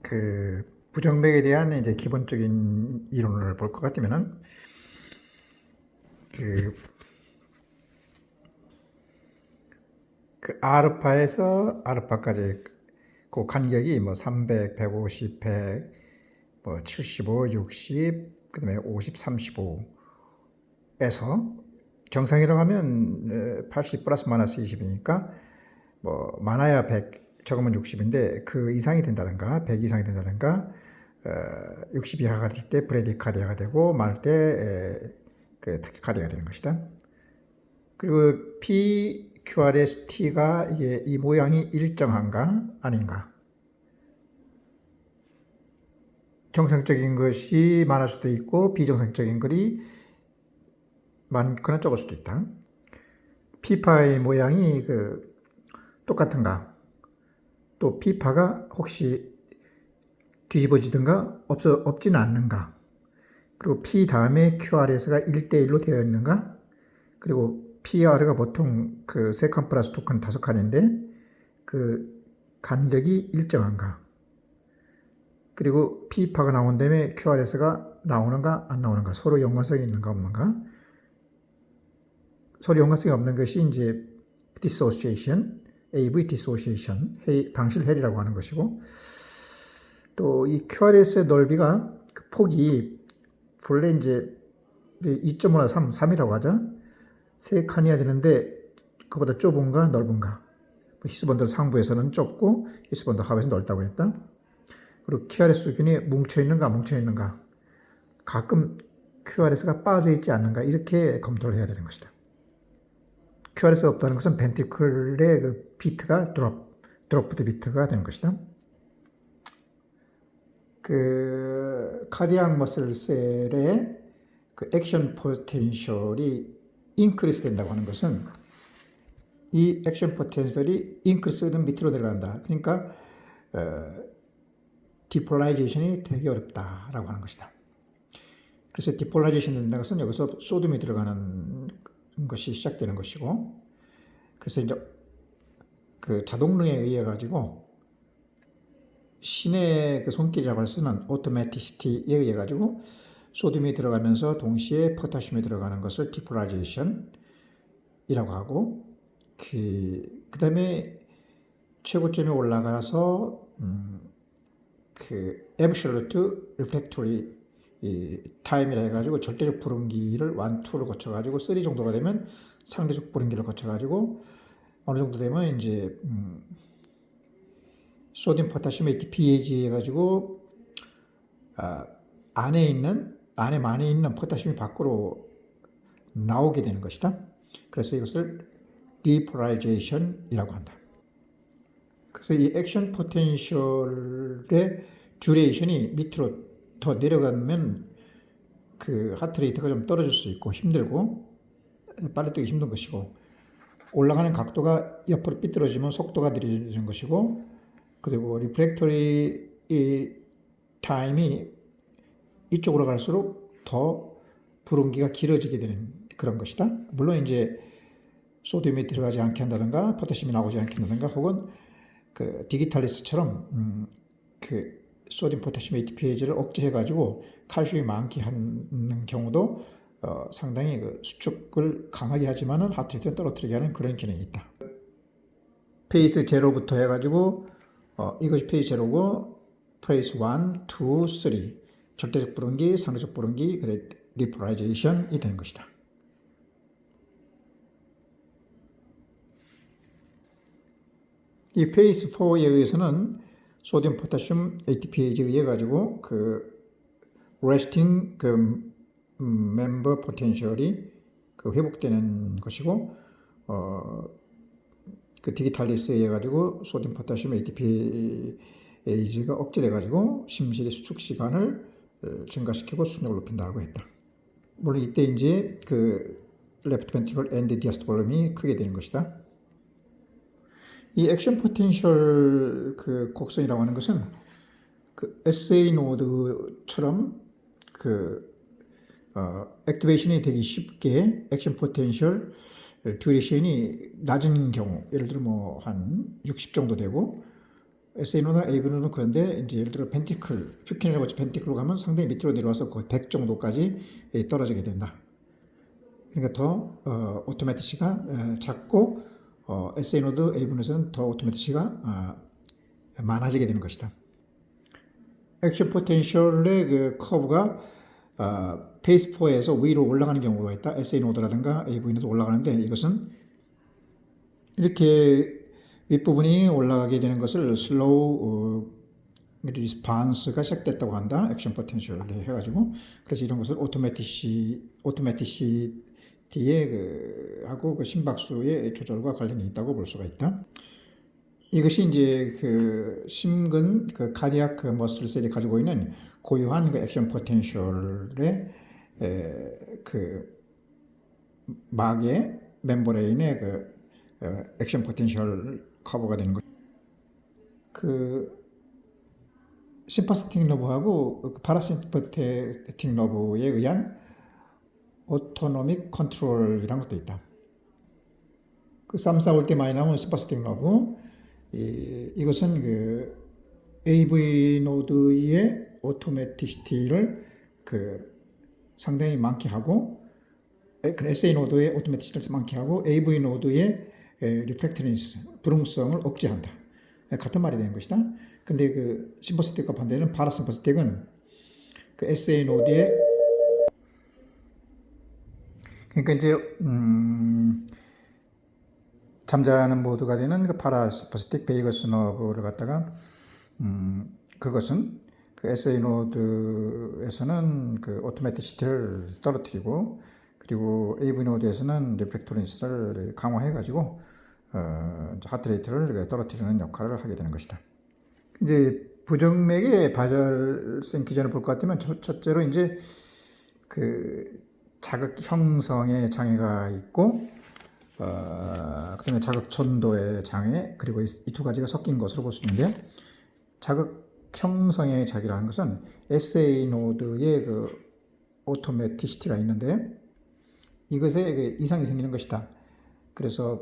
그 부정맥에 대한 이제 기본적인 이론을 볼 것 같으면은 그, 그 아르파에서 아르파까지 그 간격이 뭐 300, 150, 100, 뭐 75, 60, 그다음에 50, 35에서 정상이라고 하면 80 플러스 마이너스 20이니까 뭐 많아야 100, 적으면 60인데 그 이상이 된다든가 100 이상이 된다든가 60 이하가 될 때 브레디카디아가 되고 많을 때그 타키카디아가 되는 것이다. 그리고 PQRST가 이게 이 모양이 일정한가 아닌가. 정상적인 것이 많을 수도 있고 비정상적인 것이 많거나 적을 수도 있다. 피파의 모양이 똑같은가. 또 피파가 혹시 뒤집어지든가 없지는 않는가. 그리고 P 다음에 QRS가 1대1로 되어 있는가. 그리고 PR가 보통 그 3칸 플러스 2칸 5칸인데 그 간격이 일정한가. 그리고 P파가 나온 다음에 QRS가 나오는가 안 나오는가. 서로 연관성이 있는가 없는가. 서로 연관성이 없는 것이 이제 dissociation, AV dissociation, 방실 해리라고 하는 것이고, 또 이 QRS의 넓이가 그 폭이 본래 이제 2.5나 3이라고 하자. 3칸이어야 되는데 그보다 좁은가 넓은가. 히스본드 상부에서는 좁고 히스본드 하부에서 넓다고 했다. 그리고 QRS 수균이 뭉쳐있는가 뭉쳐있는가. 가끔 QRS가 빠져있지 않는가 이렇게 검토를 해야 되는 것이다. QRS가 없다는 것은 벤티클의 그 비트가 드롭드 비트가 되는 것이다. 그 카디악 머슬 셀의 그 액션 포텐셜이 인크리스 된다고 하는 것은 이 액션 포텐셜이 인크리스는 밑으로 들어간다. 그러니까 디폴라이제이션이 되게 어렵다라고 하는 것이다. 그래서 디폴라이제이션 된다는 것은 여기서 소듐이 들어가는 것이 시작되는 것이고, 그래서 이제 그 자동능에 의해 가지고 신의 그 손길이라고 할 수는 오토매티시티에 의해 가지고 소듐이 들어가면서 동시에 포타슘이 들어가는 것을 디폴라이제이션이라고 하고, 그다음에 최고점에 올라가서 그 앱솔루트 리플렉토리 타임이라 해가지고 절대적 불응기를 1, 2를 거쳐가지고 3 정도가 되면 상대적 불응기를 거쳐가지고 어느 정도 되면 이제 소듐 포타슘 ATPase 해가지고 안에 많이 있는 포타슘이 밖으로 나오게 되는 것이다. 그래서 이것을 디폴라이제이션이라고 한다. 그래서 이 액션 포텐셜의 듀레이션이 밑으로 더 내려가면 그 하트레이트가 좀 떨어질 수 있고 힘들고 빨리 뛰기 힘든 것이고, 올라가는 각도가 옆으로 삐뚤어지면 속도가 느려지는 것이고, 그리고 리플렉터리 타임이 이쪽으로 갈수록 더 불응기가 길어지게 되는 그런 것이다. 물론 이제 소듐이 들어가지 않게 한다든가 포타슘이 나오지 않게 한다든가 혹은 그 디기탈리스처럼 그 소듐 포타슘 ATPase를 억제해가지고 칼슘이 많게 하는 경우도 상당히 그 수축을 강하게 하지만은 하트레이트를 떨어뜨리게 하는 그런 기능이 있다. 페이스 제로부터 해가지고 이것이 페이스 제로고 페이스 1, 2, 3 절대적 불응기, 상대적 불응기, 그래 디폴라이제이션이 되는 것이다. 이 페이스 4에 의해서는 소듐 포타슘 ATPase에 의해 가지고 그 resting 그 멤버 포텐셜이 그 회복되는 것이고, 그 디기탈리스에 의해 가지고 소듐 포타슘 ATPase가 억제돼 가지고 심실의 수축 시간을 증가시키고 수명을 높인다고 했다. 물론 이때 이제 그 레프트 벤트리클 엔드 디아스톨럼이 크게 되는 것이다. 이 액션 포텐셜 그 곡선이라고 하는 것은 그 SA 노드처럼 그 액티베이션이 되기 쉽게 액션 포텐셜 듀레이션이 낮은 경우, 예를 들어 뭐 한 60 정도 되고 SA 노드나 AV 노드는 그런데 이제 예를 들어 펜티클, 퓨킨이라고 하죠. 펜티클로 가면 상당히 밑으로 내려와서 거의 100 정도까지 떨어지게 된다. 그러니까 더 오토매티시가 작고 SA 노드, AV 노드는 더 오토매티시가 많아지게 되는 것이다. 액션 포텐셜의 그 커브가 페이스 4에서 위로 올라가는 경우가 있다. SA 노드라든가 AV 노드 올라가는데 이것은 이렇게 윗부분이 올라가게 되는 것을 슬로우 리스판스가 시작됐다고 한다. 액션 포텐셜 해가지고 그래서 이런 것을 오토매티시티의 하고 그 심박수의 조절과 관련이 있다고 볼 수가 있다. 이것이 이제 그 심근 그 카디악 그 머슬셀이 가지고 있는 고유한 그 액션 포텐셜의 그 막의 멤브레인의 그 액션 포텐셜 커버가 되는 것. 그 심파스틱 러브하고 파라심파스틱 러브에 의한 오토노믹 컨트롤이라는 것도 있다. 그 쌈 싸울 때 많이 나오는 심파스틱 러브, 이것은 그 AV 노드의 오토매티시티를 그 상당히 많게 하고, SA 노드의 오토매티시티를 많게 하고 AV 노드의 리플렉티니스, 불응성을 억제한다. 같은 말이 되는 것이다. 근데 그 심퍼스틱과 반대는 파라심퍼스틱은 그 SA 노드의 그러니까 이제 잠자는 모드가 되는 그 파라심퍼스틱 베이거스 너브를 갖다가 그것은 그 SA 노드에서는 그 오토매티시티를 떨어뜨리고 그리고 AV 노드에서는 리플렉토니스를 강화해 가지고 하트레이트를 떨어뜨리는 역할을 하게 되는 것이다. 이제 부정맥의 발생 기전을 볼 것 같으면 첫째로 이제 그 자극 형성의 장애가 있고 그다음에 자극 전도의 장애 그리고 이 두 가지가 섞인 것으로 볼 수 있는데 자극 형성의 장애라는 것은 SA 노드의 그 오토매티시티가 있는데 이것에 그 이상이 생기는 것이다. 그래서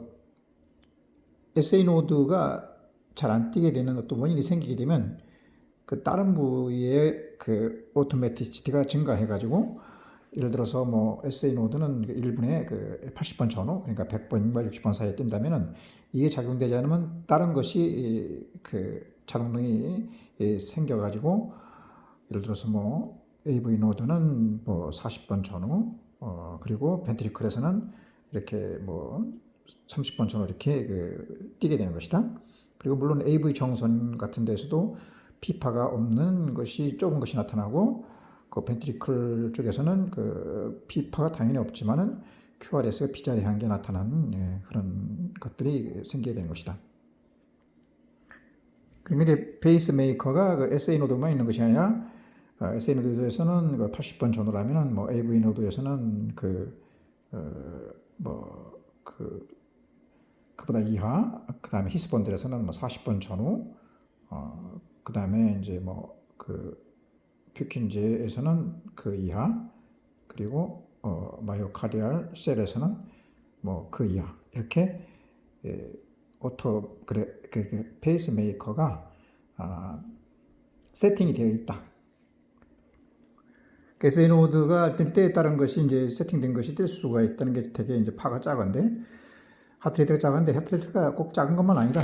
SA 노드가 잘 안 뛰게 되는 어떤 원인이 생기게 되면 그 다른 부위의 그 오토매티시티가 증가해가지고 예를 들어서 뭐 SA 노드는 1분에 그 80번 전후 그러니까 100번과 60번 사이에 뛴다면은 이게 작용되지 않으면 다른 것이 그 작용이 생겨가지고 예를 들어서 뭐 AV 노드는 뭐 40번 전후 그리고 벤트리클에서는 이렇게 뭐 30번 전후 이렇게 그 뛰게 되는 것이다. 그리고 물론 AV 정선 같은 데서도 피파가 없는 것이 좁은 것이 나타나고 그 벤트리클 쪽에서는 그 피파가 당연히 없지만은 QRS가 비자리한 게 나타나는 그런 것들이 생기게 되는 것이다. 그러니까 이제 페이스메이커가 그 SA 노드만 있는 것이 아니라 SA 노드에서는 그 80번 전후라면은 뭐 AV 노드에서는 그보다 이하, 그 다음에 히스본들에서는 뭐 40번 전후, 그 다음에 이제 뭐 그 퓨킨제에서는 그 이하, 그리고 마이오카디알 셀에서는 뭐 그 이하 이렇게 페이스메이커가 세팅이 되어 있다. SA 노드가 뜰 때에 따른 것이 이제 세팅된 것이 뜰 수가 있다는 게 되게 이제 파가 작은데 하트레이트가 작은데 하트레이트가 꼭 작은 것만 아니라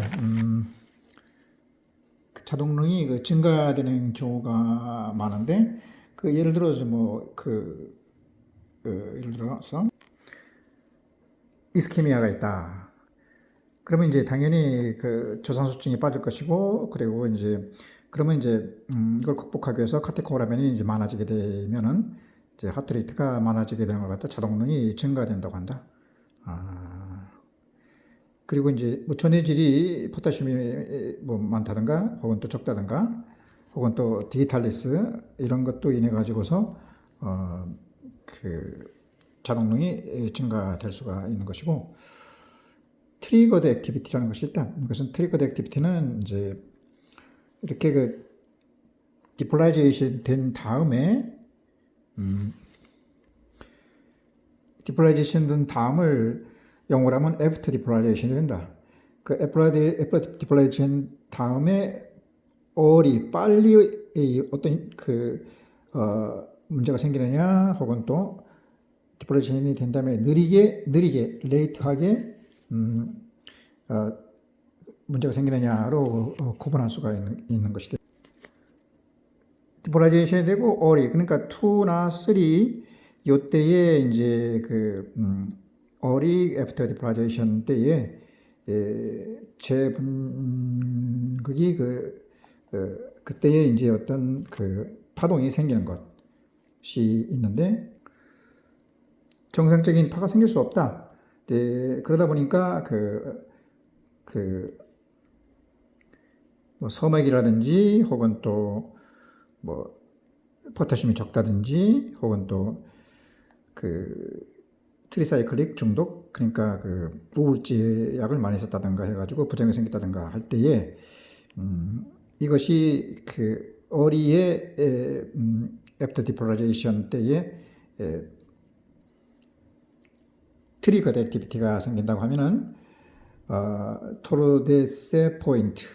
자동능이 그 증가되는 경우가 많은데 그 예를 들어서 뭐 예를 들어서 이스케미아가 있다. 그러면 이제 당연히 그 저산소증이 빠질 것이고 그리고 이제 그러면 이제 이걸 극복하기 위해서 카테코라벤이 이제 많아지게 되면은 이제 하트레이트가 많아지게 되는 것 같아 자동능이 증가된다고 한다. 그리고 이제 뭐 전해질이 포타슘이 뭐 많다든가 혹은 또 적다든가 혹은 또 디지탈리스 이런 것도 인해 가지고서 그 자동능이 증가될 수가 있는 것이고 트리거드 액티비티라는 것이 있다. 이것은 트리거드 액티비티는 이제 이렇게 그 디폴라이제이션 된 다음에 디폴라이제이션 된 다음을 영어로 하면 애프터 디폴라이제이션이 된다. 그 애프터 디폴라이제이션 다음에 얼이 빨리 어떤 문제가 생기느냐, 혹은 또 디폴레이션이 된 다음에 느리게 레이트하게 문제가 생기느냐로 구분할 수가 있는 것이죠. 디폴라이제이션이 되고 얼이, 그러니까 2나 3 요때에 이제 얼이 애프터 디폴라이제이션 때에 재분극이 그때에 이제 어떤 파동이 생기는 것이 있는데, 정상적인 파가 생길 수 없다. 그러다 보니까 뭐 섬액이라든지, 혹은 또 뭐 포타슘이 적다든지, 혹은 또 트리사이클릭 중독, 그러니까 우울제 약을 많이 썼다든가 해가지고 부작용이 생겼다든가 할 때에 이것이 어리의 애프터 디폴라이제이션 때에 트리거드 액티비티가 생긴다고 하면은 토르데세 포인트가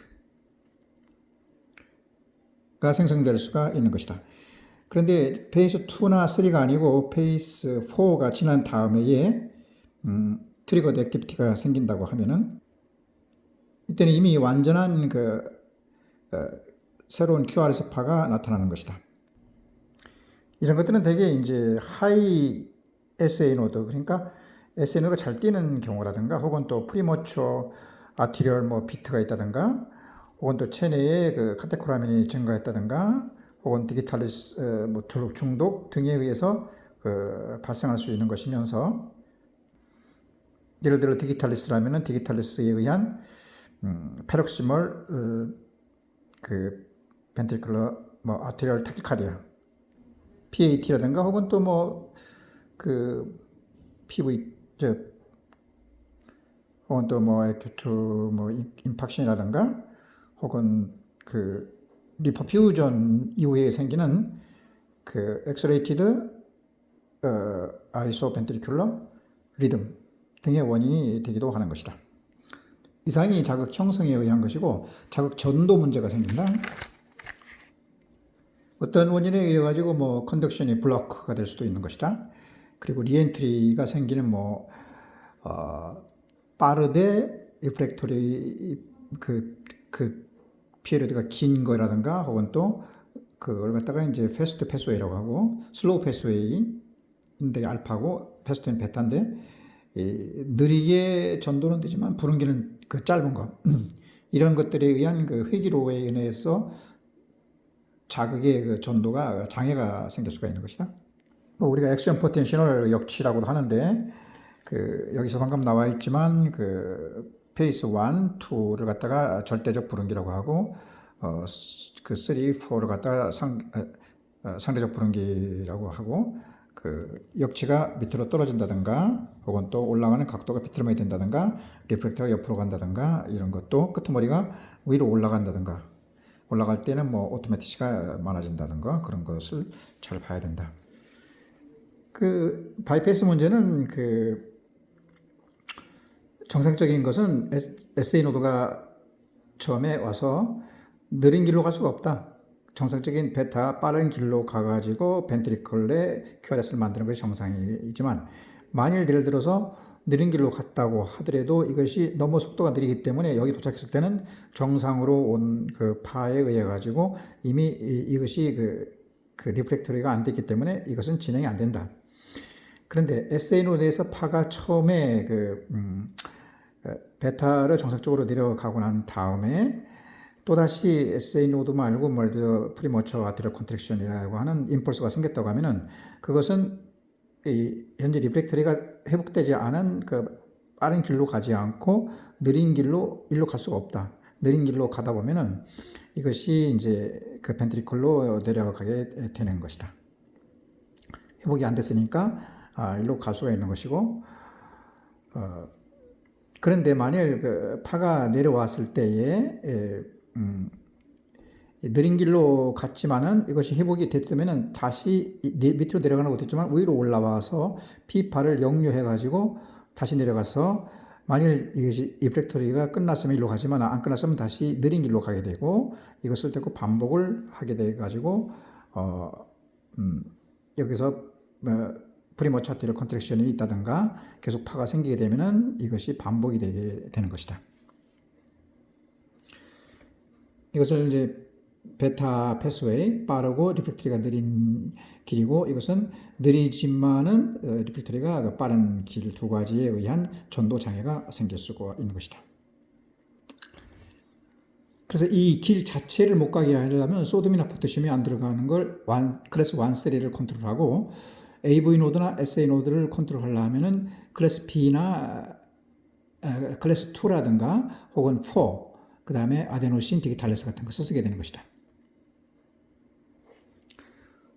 생성될 수가 있는 것이다. 그런데 페이스 2나 3가 아니고 페이스 4가 지난 다음에 트리거드 액티비티가 생긴다고 하면은, 이때는 이미 완전한 새로운 QRS파가 나타나는 것이다. 이런 것들은 대개 이제 하이 SA 노드, 그러니까 SA 노드가 잘 뛰는 경우라든가, 혹은 또 프리모처 아티리얼 비트가 있다든가, 혹은 또 체내에 카테코라민이 증가했다든가, 혹은 디기탈리스 중독 등에 의해서 발생할 수 있는 것이면서, 예를 들어 디기탈리스라면은 디기탈리스에 의한 페록시멀 벤트리클러 아티리얼 타키카디아, PAT라든가, 혹은 또 PV, 혹은 또 에큐트 임팍션이라든가, 혹은 리퍼퓨전 이후에 생기는 엑셀레이티드 아이소벤트리큘러 리듬 등의 원인이 되기도 하는 것이다. 이상이 자극 형성에 의한 것이고, 자극 전도 문제가 생긴다. 어떤 원인에 의해 가지고 컨덕션이 블로크가 될 수도 있는 것이다. 그리고 리엔트리가 생기는 빠르되 리플렉터리 피리어드가 긴 거라든가, 혹은 또 그걸 갖다가 이제 패스트 패스웨이라고 하고, 슬로우 패스웨이인데 알파고 패스트는 베타인데, 느리게 전도는 되지만 부릉기는 짧은 거 이런 것들에 의한 회기로에 의해서 자극의 전도가 장애가 생길 수가 있는 것이다. 우리가 액션 포텐셜을 역치라고도 하는데, 여기서 방금 나와 있지만 페이스 1, 2를 갖다가 절대적 불응기라고 하고, 3, 4를 갖다가 상대적 불응기라고 하고, 역치가 밑으로 떨어진다든가, 혹은 또 올라가는 각도가 비틀어야 된다든가, 리플렉터가 옆으로 간다든가, 이런 것도 끄트머리가 위로 올라간다든가, 올라갈 때는 오토매티시가 많아진다든가, 그런 것을 잘 봐야 된다. 바이패스 문제는 정상적인 것은 SA 노드가 처음에 와서 느린 길로 갈 수가 없다. 정상적인 베타 빠른 길로 가가지고 벤트리클에 QRS를 만드는 것이 정상이지만, 만일 예를 들어서 느린 길로 갔다고 하더라도 이것이 너무 속도가 느리기 때문에 여기 도착했을 때는 정상으로 온 파에 의해 가지고 이미 이것이 리플렉터리가 안 됐기 때문에 이것은 진행이 안 된다. 그런데 SA 노드에서 파가 처음에 베타를 정상적으로 내려가고 난 다음에 또다시 SA 노드 말고 프리머처 아티리얼 컨트랙션이라고 하는 임펄스가 생겼다고 하면은, 그것은 현재 리플렉터리가 회복되지 않은 빠른 길로 가지 않고 느린 길로 일로 갈 수가 없다. 느린 길로 가다 보면은 이것이 이제 벤트리클로 내려가게 되는 것이다. 회복이 안 됐으니까 일로 갈 수가 있는 것이고, 그런데 만일 파가 내려왔을 때에 느린 길로 갔지만은 이것이 회복이 됐으면은 다시 밑으로 내려가는 것도 있지만 위로 올라와서 P파를 역류해 가지고 다시 내려가서 만일 이것이 리프렉터리가 끝났으면 일로 가지만 안 끝났으면 다시 느린 길로 가게 되고 이것을 듣고 반복을 하게 돼 가지고 여기서 프리머처 아트리얼 컨트랙션이 있다든가 계속 파가 생기게 되면은 이것이 반복이 되게 되는 것이다. 이것을 이제 베타 패스웨이, 빠르고 리프렉터리가 느린 길이고, 이것은 느리지만은 리프렉터리가 빠른 길 두 가지에 의한 전도 장애가 생길 수가 있는 것이다. 그래서 이 길 자체를 못 가게 하려면 소돔이나 포테슘이 안 들어가는 걸 클래스 1, 3를 컨트롤하고, AV 노드나 SA 노드를 컨트롤하려면은 클래스 B나 클래스 2라든가 혹은 4, 그 다음에 아데노신 디지탈레스 같은 것을 쓰게 되는 것이다.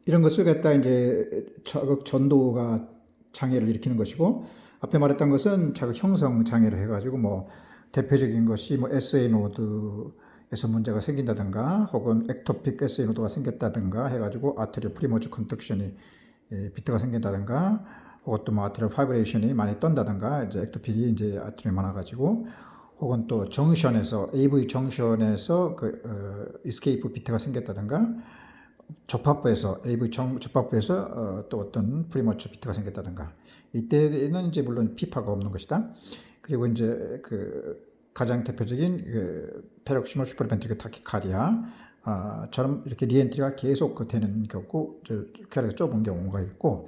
이런 것을 갖다 이제 자극 전도가 장애를 일으키는 것이고, 앞에 말했던 것은 자극 형성 장애를 해가지고 뭐 대표적인 것이 뭐 SA 노드에서 문제가 생긴다든가 혹은 액토픽 SA 노드가 생겼다든가 해가지고 아트리얼 프리모처 컨덕션이 비트가 생긴다든가 혹은 또 뭐 아트리얼 파이브레이션이 많이 떤다든가 이제 액토픽이 이제 아트리얼이 많아가지고 혹은 또 정션에서 AV 정션에서 그 이스케이프 비트가 생겼다든가 접합부에서 AV 접합부에서 또 어떤 프리머처 비트가 생겼다든가 이때는 이제 물론 피파가 없는 것이다. 그리고 이제 그 가장 대표적인 그 페럭시멀 슈퍼벤트리클 타키카디아 처럼 이렇게 리엔트리가 계속 되는 경우, 쾌락이 좁은 경우가 있고,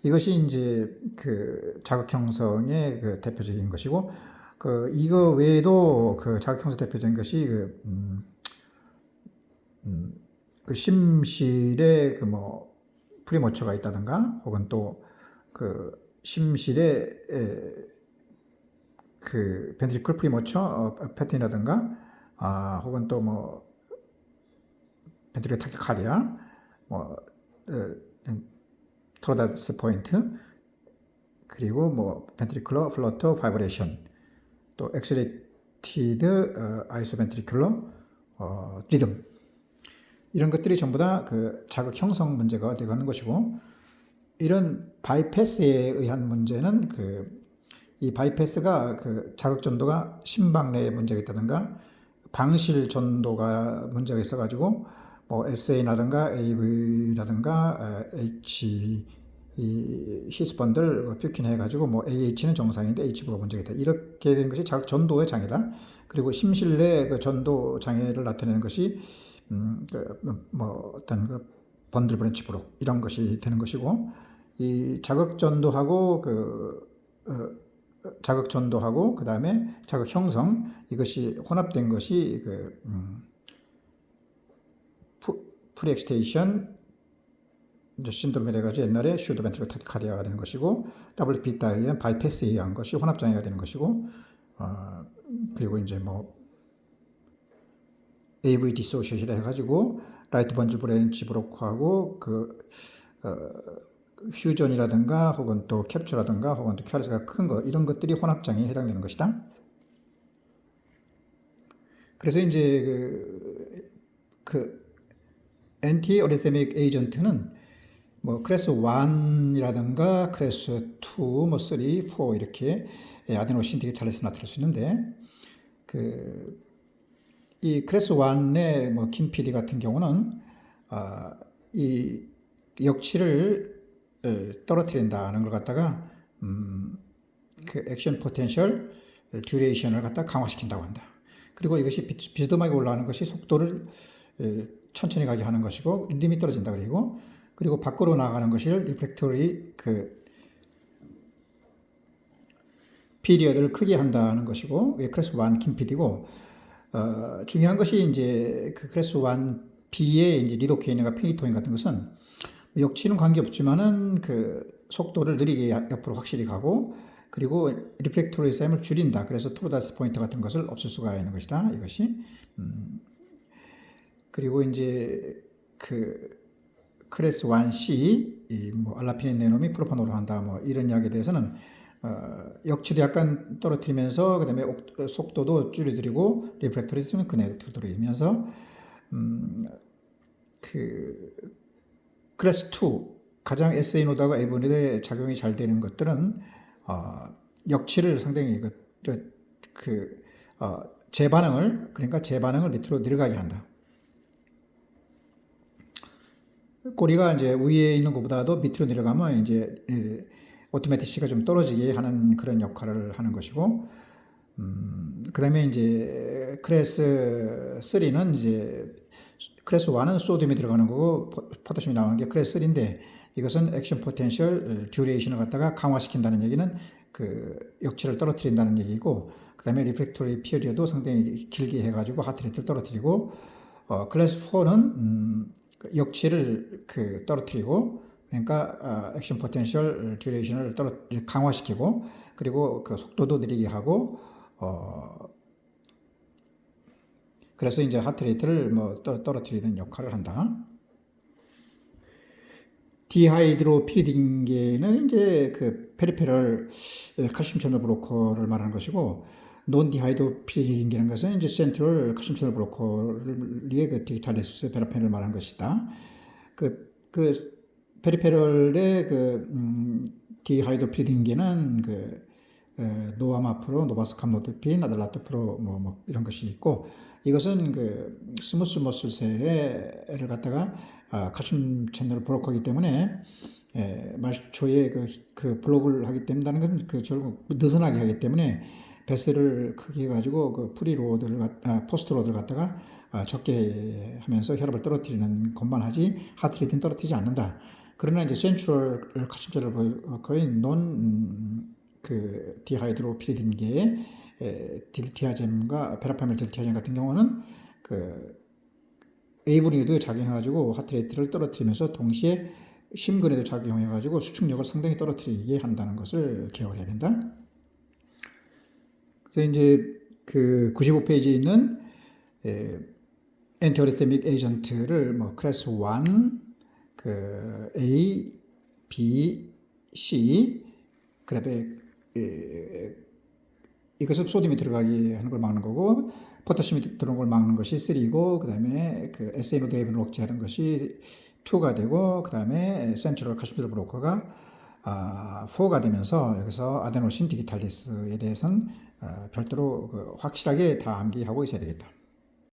이것이 이제 그 자극 형성의 그 대표적인 것이고, 그 이거 외에도 그 자극 형성 대표적인 것이 그 심실에 그 뭐 프리모처가 있다든가 혹은 또 그 심실에 그 벤트리클 프리모처 패턴이라든가 혹은 또 뭐 벤트리클 타키카디아 뭐 토라다스 포인트 그리고 뭐 벤트리클러 플러터 바이브레이션 또 엑셀레이티드 아이소벤트리클러 리듬 이런 것들이 전부 다 그 자극 형성 문제가 되는 것이고, 이런 바이패스에 의한 문제는 이 바이패스가 그 자극 전도가 심박 내에 문제가 있다든가 방실 전도가 문제가 있어가지고 뭐 SA라든가 AV라든가 H 히스펀들 퓨킨 해가지고 뭐 AH는 정상인데 HV가 문제가 있다. 이렇게 되는 것이 자극 전도의 장애다. 그리고 심실 내 그 전도 장애를 나타내는 것이 뭐 어떤 그 번들 브랜치 브록 이런 것이 되는 것이고, 이 자극 전도하고 자극 전도하고 그 다음에 자극 형성 이것이 혼합된 것이 프리엑시테이션 신드롬이라 해가지고 옛날에 슈더벤트리클 타키카디아가 되는 것이고, WB타에 의한 바이패스에 의한 것이 혼합장애가 되는 것이고, 그리고 이제 뭐 AV 디소시에이션을 해가지고 라이트 번질 브랜치 브로커하고 퓨전이라든가 혹은 또 캡처라든가 혹은 또 QRS가 큰 거 이런 것들이 혼합장애에 해당되는 것이다. 그래서 이제 그 엔티 어리세믹 에이전트는 뭐 클래스 1이라든가 클래스 2, 뭐 3, 4 이렇게 아데노신 디지탈레스 나타날 수 있는데 이 클래스 1의 뭐 김PD 같은 경우는 이 역치를 떨어뜨린다는 걸 갖다가 그 액션 포텐셜 듀레이션을 갖다 강화시킨다고 한다. 그리고 이것이 비스듬하게 올라가는 것이 속도를 천천히 가게 하는 것이고 리듬이 떨어진다 그리고 밖으로 나가는 것이 리플렉터리 피리어드를 크게 한다는 것이고 클래스 1 김PD고 중요한 것이 이제 그 클래스 1B의 이제 리도케인과 페니토인 같은 것은 역치는 관계없지만은 그 속도를 느리게 옆으로 확실히 가고 그리고 리플렉터리 셈을 줄인다. 그래서 토로다스 포인트 같은 것을 없앨 수가 있는 것이다. 이것이 그리고 이제 그 클래스 1C 뭐 알라피닌 내놈이 프로파놀로 한다. 뭐 이런 이야기에 대해서는 역치도 약간 떨어뜨리면서 그다음에 속도도 줄여드리고 리플렉터리 셈은 그대로 들어오면서 그 클래스 2 가장 SA 노드하고 AV 노드에 작용이 잘 되는 것들은 역치를 상당히 그 재반응을 그러니까 재반응을 밑으로 내려가게 한다. 꼬리가 이제 위에 있는 것보다도 밑으로 내려가면 이제 오토매티시가 좀 떨어지게 하는 그런 역할을 하는 것이고, 그다음에 이제 클래스 3는 이제 클래스 1은 소듐이 들어가는 거고 포타슘이 나오는 게 클래스 3인데, 이것은 액션 포텐셜 듀레이션을 갖다가 강화시킨다는 얘기는 그 역치를 떨어뜨린다는 얘기고, 그다음에 리프렉토리 피리어도 상당히 길게 해가지고 하트레이트를 떨어뜨리고, 클래스 4는 역치를 그 떨어뜨리고, 그러니까 액션 포텐셜 듀레이션을 강화시키고, 그리고 그 속도도 느리게 하고, 그래서 이제 하트레이트를 뭐 떨어뜨리는 역할을 한다. 디하이드로피리딘계는 이제 그 페리페럴 칼슘 채널 브로커를 말하는 것이고, 논 디하이드로피리딘계라는 것은 이제 센트럴 칼슘 채널 브로커의 그 디지탈리스 베라펜을 말하는 것이다. 그 페리페럴의 그 디하이드로피리딘계는 그 노아마프로, 노바스캄노드핀, 아달라토프로 뭐 이런 것이 있고, 이것은 그 스무스 머슬셀을 갖다가 칼슘 채널 브로커이기 때문에 말초에 그 블록을 하기 때문에, 것은 그 결국 느슨하게 하기 때문에 베스를 크게 해가지고 그 포스트 로드를 갖다가 적게 하면서 혈압을 떨어뜨리는 것만 하지 하트레이트는 떨어뜨리지 않는다. 그러나 이제 센트럴 칼슘 채널 브로커인 그 디하이드로피리딘계의 딜티아젬과 베라파밀 딜티아젬 같은 경우는 그 에이브리에도 작용해가지고 하트레이트를 떨어뜨리면서 동시에 심근에도 작용해가지고 수축력을 상당히 떨어뜨리게 한다는 것을 기억을 해야 된다. 그래서 이제 그 95페이지에 있는 엔티어리테믹 에이전트를 뭐 클래스 1, 그 A, B, C, 그다음에 이것은 소듐이 들어가게 하는 걸 막는 거고, 포타슘이 들어오는 걸 막는 것이 3고, 그 다음에 그 SNOD 헤븐을 억제하는 것이 2가 되고, 그 다음에 센트럴 칼슘 브로커가 4가 되면서, 여기서 아데노신 디지탈리스에 대해서는 별도로 확실하게 다 암기하고 있어야 되겠다.